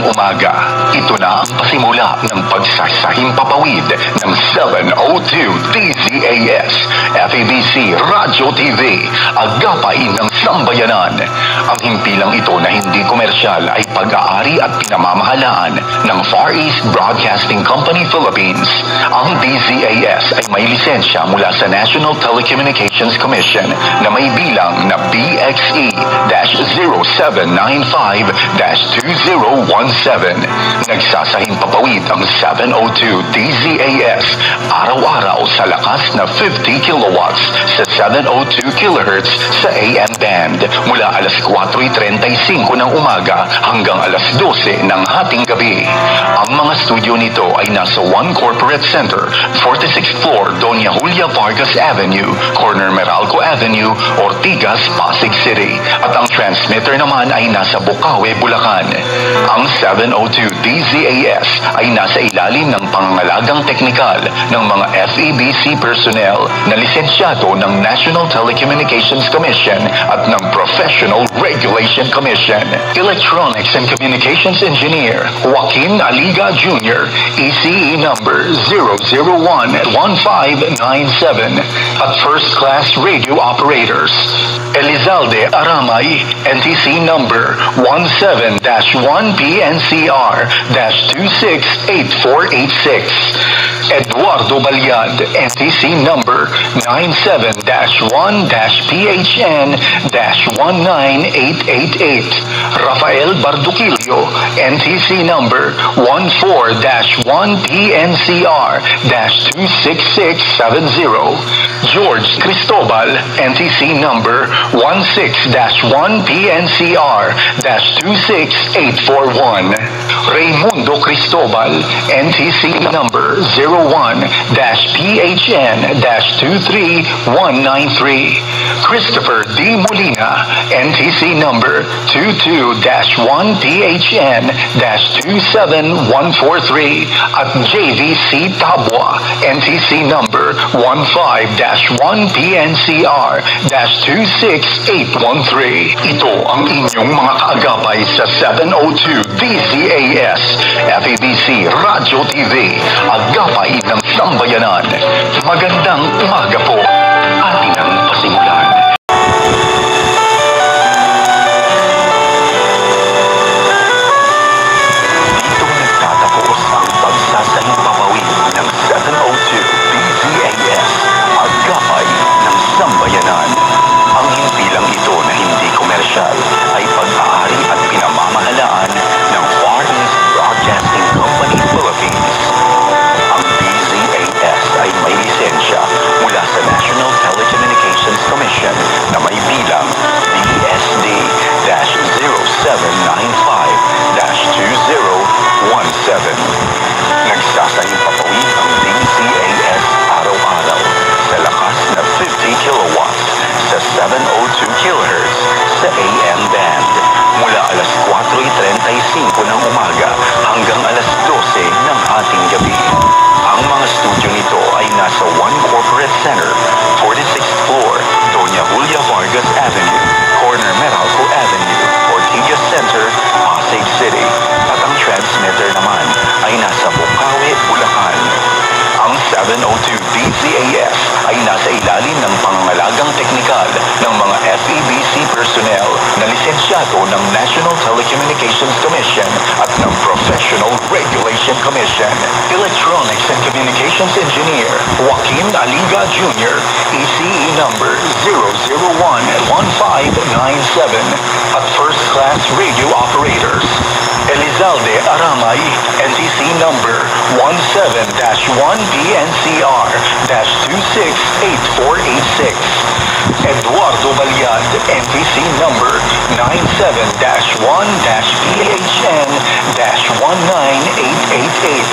umaga. Ito na ang pasimula ng pagsasahing papawid ng 702 DZAS, FEBC Radyo TV, agapay ng sambayanan. Ang himpilang ito na hindi komersyal ay pag-aari at pinamamahalaan ng Far East Broadcasting Company Philippines. Ang DZAS ay may lisensya mula sa National Telecommunications Commission na may bilang na BXE-0795-2017. Nagsasahing papawid ang 702 DZAS araw-araw sa lakas na 50 kilowatts sa 702 kHz sa AM band mula alas 4:35 ng umaga hanggang alas 12 ng hating gabi. Ang mga studio nito ay nasa One Corporate Center, 46th floor, Doña Julia Vargas Avenue, corner Meralco Avenue, Ortigas, Pasig City. At ang transmitter naman ay nasa Bukawi, Bulacan. Ang 702 DZAS ay nasa ilalim ng pangangalagang teknikal ng mga FEBC personnel na lisensyado ng National Telecommunications Commission at ng Professional Regulation Commission. Electronics and Communications Engineer Joaquin Aliga Jr., ECE number 0011597. At First Class Radio Operators Elizalde Aramay, NTC number 17-1PNCR-268486. Eduardo Balyad, NTC number 97-1-PHN-19888. Rafael Barduquillo, NTC number 14-1PNCR-26670. George Cristobal, NTC number 16-1PNCR-26841. Raimundo Cristobal, NTC number 01-PHN-23193. Christopher D. Molina, NTC number 22-1PHN-27143. At JVC Tabwa, NTC number 15-1PNCR-26813. Ito ang inyong mga kaagapay sa 702 DZAS, FEBC Radyo TV, agapay ng sambayanan. Magandang umaga po. Atin ang pasimulan. Dito nagtatapos ang pagsasahing papawid ng 702 DZAS, agapay ng sambayanan. Ang himpilang ito na hindi komersyal ay pag-aari at pinamamahalaan ng Far East Broadcasting Company Philippines. Ang DZAS ay may lisensya mula sa National Telecommunications Commission na may bilang BSD-0795-2017. Nagsasahing papawid ang DZAS araw-araw sa lakas na 50 kilowatts sa 702 kHz sa AM band mula alas 4:35 ng umaga hanggang alas 12 ng hating gabi. Ang mga studio nito ay nasa One Corporate Center, 46th floor, Doña Julia Vargas Avenue, corner Meralco Avenue, Ortigas Center, Pasig City. At ang transmitter naman ay nasa Bukawi, Bulacan. Ang 702 DZAS ay nasa ilalim ng pangangalagang teknikal ng mga FEBC personnel na lisensyado ng National Telecommunications Commission at ng Professional Regulation Commission. Electronics and Communications Engineer Joaquin Aliga Jr., ECE number 0011597. At First Class Radio Operators Elizalde Aramay, NTC number 17-1PNCR-2688486. Eduardo Balyad, NTC number 97-1-PHN-19888.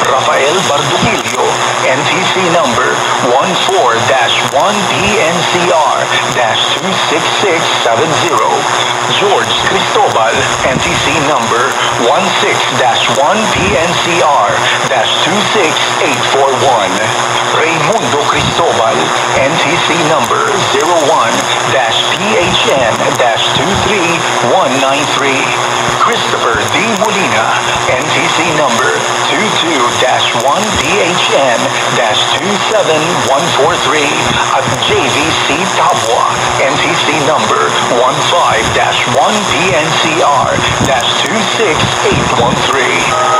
Rafael Barduquillo, NTC number 14-1PNCR-26670. George Cristobal, NTC number 16-1PNCR-26841. Raimundo Cristobal, NTC number 01-PHN-23193. Christopher D. Molina, HN-27143 at JVC Tabwa, NTC number 15-1PNCR-26813.